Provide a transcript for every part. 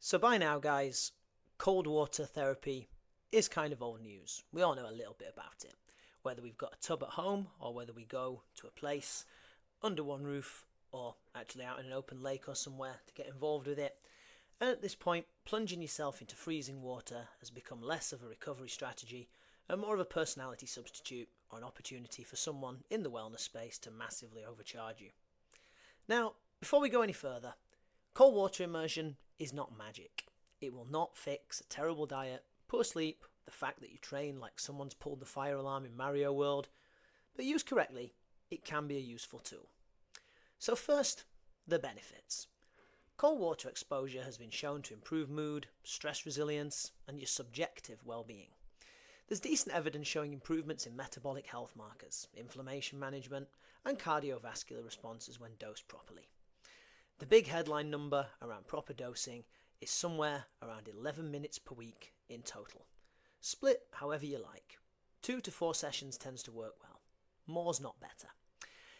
So by now, guys, cold water therapy is kind of old news. We all know a little bit about it. Whether we've got a tub at home or whether we go to a place under one roof or actually out in an open lake or somewhere to get involved with it. And at this point, plunging yourself into freezing water has become less of a recovery strategy and more of a personality substitute or an opportunity for someone in the wellness space to massively overcharge you. Now, before we go any further, cold water immersion is not magic. It will not fix a terrible diet, poor sleep, the fact that you train like someone's pulled the fire alarm in Mario World, but used correctly, it can be a useful tool. So first, the benefits. Cold water exposure has been shown to improve mood, stress resilience, and your subjective well-being. There's decent evidence showing improvements in metabolic health markers, inflammation management, and cardiovascular responses when dosed properly. The big headline number around proper dosing is somewhere around 11 minutes per week in total. Split however you like. 2 to 4 sessions tends to work well. More's not better.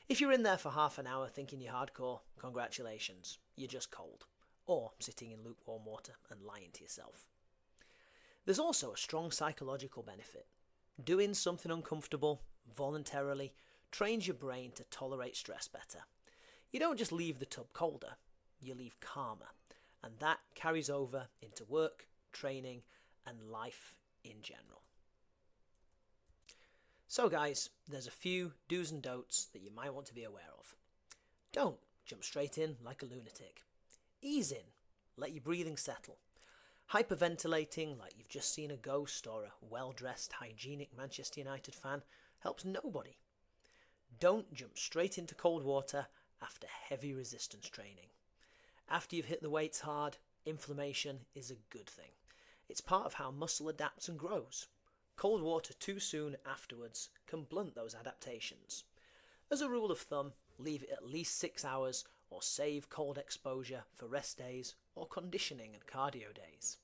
If you're in there for half an hour thinking you're hardcore, congratulations, you're just cold. Or sitting in lukewarm water and lying to yourself. There's also a strong psychological benefit. Doing something uncomfortable, voluntarily, trains your brain to tolerate stress better. You don't just leave the tub colder, you leave calmer. And that carries over into work, training, and life in general. So guys, there's a few do's and don'ts that you might want to be aware of. Don't jump straight in like a lunatic. Ease in, let your breathing settle. Hyperventilating like you've just seen a ghost or a well-dressed, hygienic Manchester United fan helps nobody. Don't jump straight into cold water after heavy resistance training. After you've hit the weights hard, inflammation is a good thing. It's part of how muscle adapts and grows. Cold water too soon afterwards can blunt those adaptations. As a rule of thumb, leave it at least 6 hours or save cold exposure for rest days or conditioning and cardio days.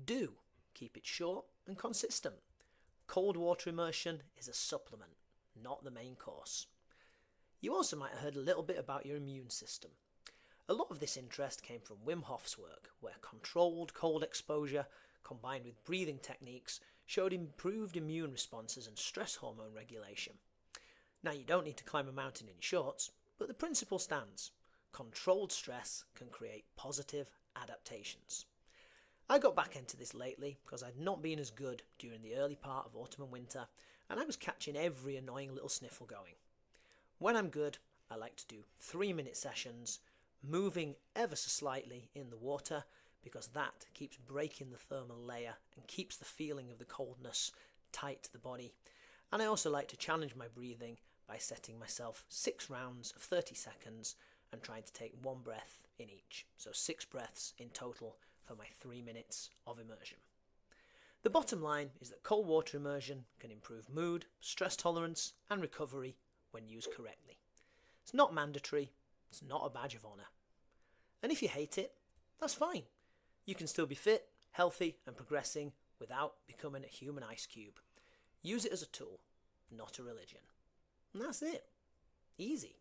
Do keep it short and consistent. Cold water immersion is a supplement, not the main course. You also might have heard a little bit about your immune system. A lot of this interest came from Wim Hof's work, where controlled cold exposure combined with breathing techniques showed improved immune responses and stress hormone regulation. Now, you don't need to climb a mountain in your shorts, but the principle stands. Controlled stress can create positive adaptations. I got back into this lately because I'd not been as good during the early part of autumn and winter, and I was catching every annoying little sniffle going. When I'm good, I like to do 3-minute sessions, moving ever so slightly in the water, because that keeps breaking the thermal layer and keeps the feeling of the coldness tight to the body. And I also like to challenge my breathing by setting myself 6 rounds of 30 seconds and trying to take 1 breath in each. So 6 breaths in total for my 3 minutes of immersion. The bottom line is that cold water immersion can improve mood, stress tolerance, and recovery when used correctly. It's not mandatory, it's not a badge of honour. And if you hate it, that's fine. You can still be fit, healthy, and progressing without becoming a human ice cube. Use it as a tool, not a religion. And that's it. Easy.